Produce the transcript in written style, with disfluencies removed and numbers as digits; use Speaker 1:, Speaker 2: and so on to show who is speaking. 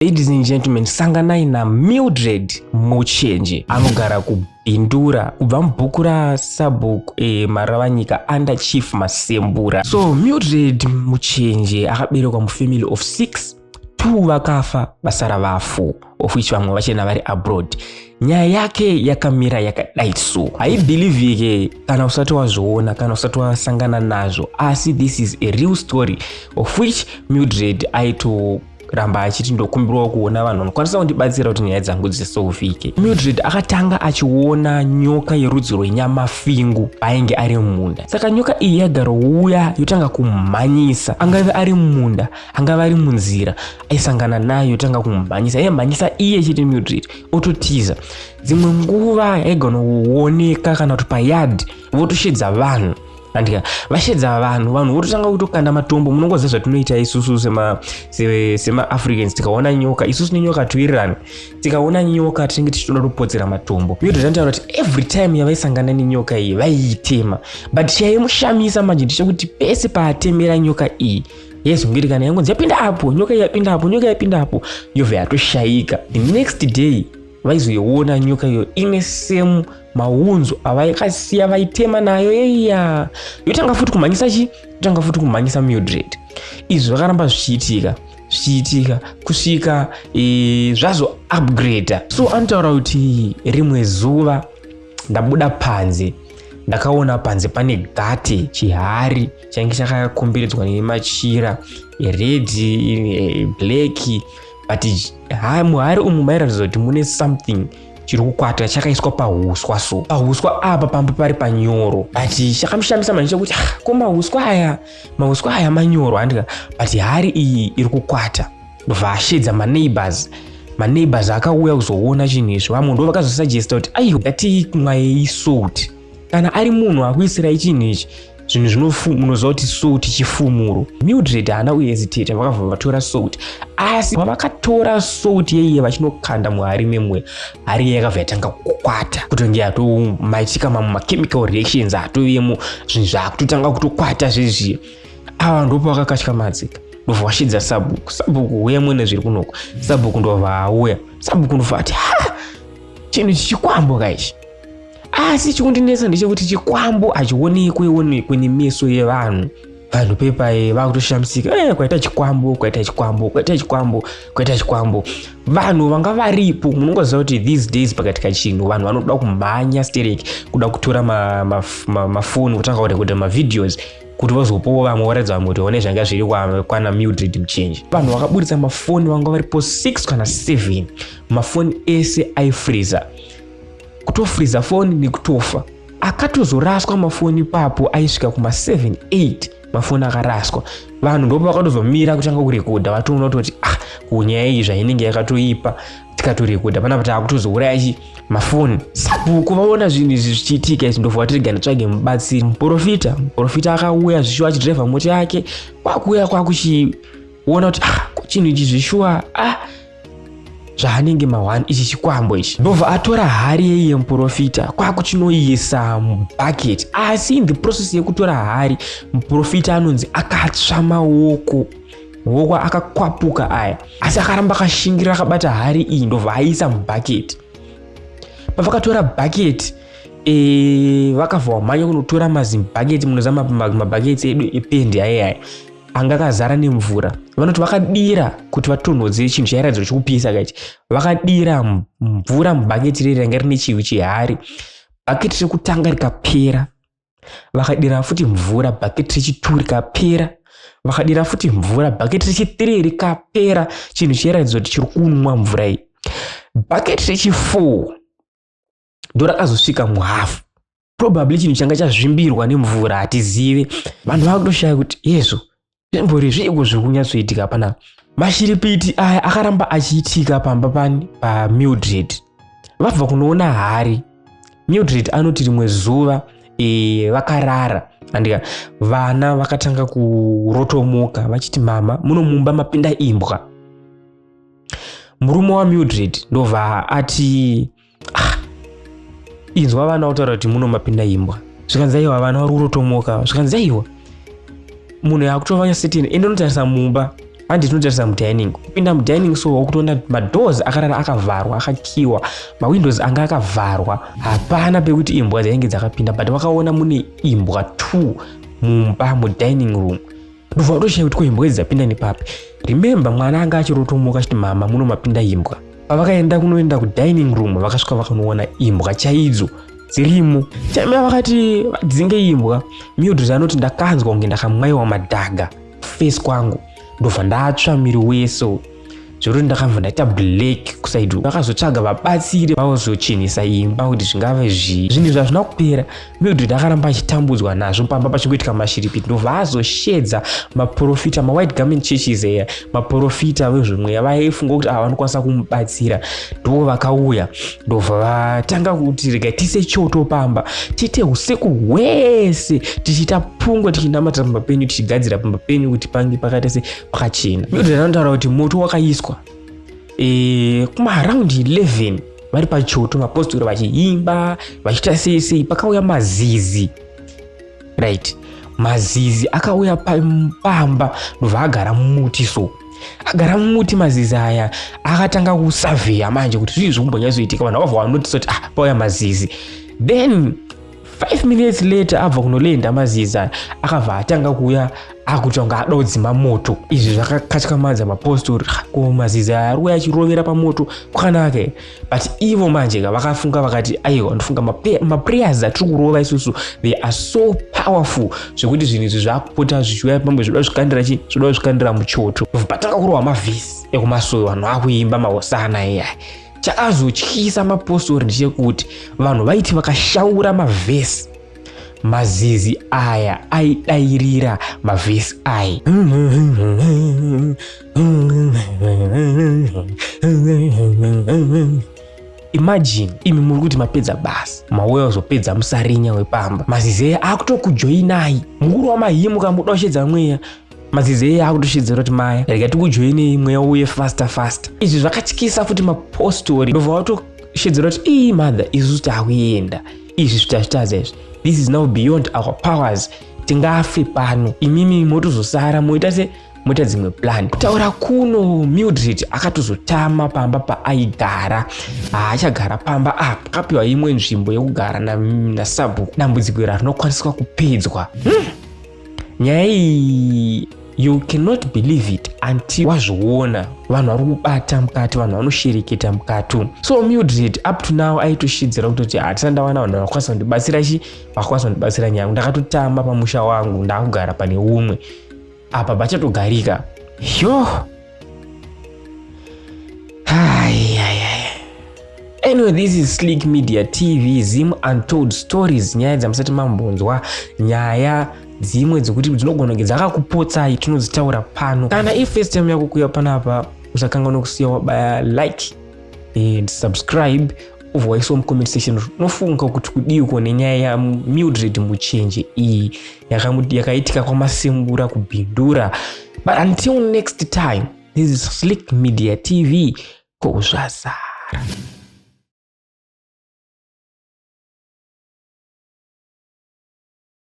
Speaker 1: Ladies and gentlemen, sanganai na Mildred Muchenje anogara kubindura kubva mubhuku rasabhuku maravanyika under Chief Masembura. So Mildred Muchenje akaberekwa mufamily of 6, 2 vakafa vasara vafu, of which vamwe vachena vari abroad. Nyaya yake yakamira yakadai so. I believe kana usati wazviona kana usati wasangana nazvo, asi this is a real story of which Mildred aito ramba achiti ndokumbirwa kuona vanhu vanokwanisa kundibatsira kuti nyaya dzangu dzisolvike. Mildred akatanga achiona nyoka yerudzi rwenyamafingu ainge ari munda. Saka nyoka iyi yagara uya yotanga kumhanyisa, angave ari munda, angave ari munzira, aisangana nayo yotanga kumhanyisa. Yamhanyisa iye chete Mildred ototiza. Dzimwe nguva yaigona kuoneka kana kuti payard votoshedza vanhu. Andika vashedza vanhu vototanga kutokanda matombo. Munongoziva zvatinoita isusu sema Africans, tikaona nyoka isusu nenyoka tuirirana, tikaona nyoka tinenge tichitoda kupotsera matombo. Mildred anotaura kuti every time yavaisangana nenyoka iyi vaiitema, but chaimushamisa manje ndechekuti pese paatemera nyoka iyi yezongiri kana yangonzi yapinda apo, nyoka yapinda apo, nyoka yapinda apo, yobva yatoshaika. The next day vaizoiona nyoka iyo ine same maunzo avaikasiya vaitema nayo eya yotanga futi kumhanyisa Mildred. Izvi zvakaramba zvichiitika kusvika zvazo upgrade. So anotaura kuti rimwe zuva ndabuda panze, ndakaona panze pane gate, chihari chainge chakakomberedzwa nemachira red, black, but muhari umu mairatidza kuti mune something chiri kukwata chakaiswa pahuswa. So pahuswa apa pamba pari panyoro, but chakamushamisa manje kuti ko mahuswa aya manyoro handika, but hari iyi iri kukwata. Vashedza maneighbors akauya kuzoona chinhu izvo. Vamwe ndo vakazosugesta kuti aiyo ngatimwai salt, kana ari munhu akuisirai chinhu ichi zvinhu munoziva kuti salt chifumuro. Mildred haana kuhesitata, vakabva vatora salt, asi vakatora salt yeiye vachinokanda muhari memwe, hari iya yakabva yatanga kukwata, kutonge yatomaitika mamwe machemical reactions atovemo, zvinhu zvakutotanga kutokwata zvezviya. Ava ndopo vakakatyamadza ndobva vashedza sabhuku uya mwene zviri kunoko. Sabhuku ndobva auya, sabhuku ndobva ati chinhu chichikwambo kaichi. Asi chikundinetsa ndechekuti chikwambo hachionekwe nemeso yevanhu. Vanhu pepa vakutoshamisika, kwaita chikwambo. Vanhu vanga varipo, munongoziva kuti these days pakatika chinhu vanhu vanoda kumhanya stereki, kuda kutora mafoni kutanga kurekodha mavideos kuti vazopowo vamwe varatidza vamwe kuti one zvanga zviri kwana Mildred Muchenje. Vanhu vakaburitsa mafoni vanga varipo 6 kana 7. Mafoni ese aifreeza, kutofreeza foni nekutofa. Akatozoraswa mafoni papo aisvika kuma 7, 8 mafoni akaraswa. Vanhu ndopo vakatozomira kutanga kurekodha, vatoona kuti kunyaya iyi zvainenge yakatoipa tikatorekodha panapa takutozouraya mafoni. Sabhuku vaona zvinhu izvi zvichiitika izvi ndobva vatirigana tsvage mubatsiri. Maporofita akauya zvishuwa achidhiraivha mota yake, kwakuuya kwakuchiona kuti chinhu ichi zvishuwa zvaanenge ma1 ichi chikwambo ichi. Ndobva atora hari yeiye Maporofita kwakuchinoisa mubhaketi, asi in the process yekutora hari Maporofita anonzi akatsva maoko akakwapuka aya, asi akaramba akashingira akabata hari iyi. Ndobva aisa mubhaketi. Pavakatora bhaketi vakabva vamhanya kunotora mazimbhaketi. Munoziva mabhaketi edu ependi ayaya anga akazara nemvura. Vanoti vakadira kuti vatonhodze chinhu chairatidza chokupisa kaichi, vakadira mvura mubhaketi riri ranga rine chiwi chehari. Bhaketi rekutanga rikapera, vakadira futi mvura, bhaketi rechi2 rikapera, vakadira futi mvura, bhaketi rechi3 rikapera, chinhu chairatidza kuti chiri kunwa mvura iyi. Bhaketi rechi4 ndo rakazosvika muhafu, probably chinhu changa chazvimbirwa nemvura hatizive. Vanhu vakutoshaya kuti yezvo zvimbori zviiko zviri kunyatsoitika panapa. Mashiripiti aya akaramba achiitika pamba paMildred. Vabva kunoona hari Mildred anoti rimwe zuva vakarara, andika vana vakatanga kurotomoka vachiti mama munomumba mapinda imbwa. Murume waMildred ndobva ati inzwa vana kutaura kuti muno mapinda imbwa. Zvikanzaiwa vana vari kurotomoka, zvikanzaiwa munhu yakutova setini ende unotarisa mumba handi tinotarisa mudining. Kupinda mudining so wakutoona madoors akarara akavharwa akakiwa, mawindows anga akavharwa, hapana pekuti imbwa dzainge dzakapinda, but wakaona mune imbwa 2 mumba mudining room. Ndobva watoshayiwa kuti ko imbwa idzi dzapinda nepapi. Remember mwana anga achirotomuka achiti mama muno mapinda imbwa. Pavakaenda kunoenda kudining room vakasvika vakanoona imbwa chaidzo dzirimo. Chaimira vakati vadzinge imbwa, Mildred anoti ndakanzwa kunge ndakamwaiwa madhaga face kwangu. Ndobva ndatsva miri wese. Zvoro ndakamva ndaita black kusaidi. Vakazotsvaga vabatsiri vazochinisa imba kuti zvingave zvinhu zvazvina kupera. Mildred akaramba achitambudzwa nazvo pamba pachingoitika mashiripiti. Ndobva azoshedza maporofita, white garment churches eya, maporofita vezvemweya vaifunga kuti vanokwanisa kumubatsira. Ndo vakauya ndobva vatanga kuti regai tise choto pamba, tiite usiku hwese tichiita pungwe tichinamata pamba penyu, tichigadzira pamba penyu kuti pange pakaita pakachena. Mildred anotaura kuti moto wakaiswa kuma around 11 vari pachoto, Mapositori vachiimba vachiita sei. Pakauya Mazizi, right? Mazizi akauya pamba ndobva agara mumuti. So agara mumuti Mazizi aya akatanga kusavheya manje kuti zvii zvikumbonyazoitika. Vanhu vabva vanotisa kuti pauya Mazizi. Then 5 minutes later abva kunolenda Mazizi aya akabva atanga kuuya akutanga adodzima moto. Izvi zvakakatyamadza Mapositori. Ko Mazizi aya ari achirovera pamoto kwakanaka. But ivo manje vakafunga vakati aiwa ndofunga maprayers atiri kurova isusu they are so powerful zvekuti zvinhu izvi zvakupota zvichiuya pamwe zvoda zvikandira muchoto. Patanga kurova mavhesi ekumasoyo vanhu akuimba mahosana eya. Chakazotyisa Mapositori ndechekuti vanhu vaiti vakashaura mavhesi, Mazizi aya aidairira mavhesi aya. Imagine imi muri kuti mapedza basa, mauya kuzopedza musarinya wepamba, Mazizi akutokujoinai mukuru wamahimuka muda kushedza mweya. Mazizi akutoshedzera kuti maya rega tikujoine mweya uye faster. Izvi zvakatyisa futi Mapositori. Ndobva watoshedzera kuti mother isusu takuenda izvi zvitazvitaza izvi, this is now beyond our powers, tingafe pano, imimi motozosara moita dzimwe plan. Kutaura kuno Mildred akatozotama pamba paaigara. Achagara pamba akapiwa imwe nzvimbo yekugara nasabhuku. Dambudziko iri rinokwaniswa kupedzwa. Nyaya iyi you cannot believe it until wazviona vanhu vari kubata mukati, vanhu vanoshereketa mukati. So Mildred up to now aitoshidzira kutoti hatina ndawana vanhu vakwanisa kundibatsira vakwanisa kundibatsira nyaya. Ndakatotama pamusha wangu ndakugara pane umwe apa pachatogarika. Yo anyway, this is Slick Media TV, Zim Untold Stories. Nyaya dzamusati mambonzwa, nyaya dzimwe dzekuti dzinogona kunge dzakakupotsai tinodzitaura pano. Kana first time yako kuuya panapa usakanganwa kusiya wabaya like and subscribe, uvaisawo mucomment section unofunga kuti kudii kuone nyaya yaMildred Muchenje iyi yakaitika kwamasembura kubhindura. But until next time, this is Slick Media TV. Kuzotibatsira.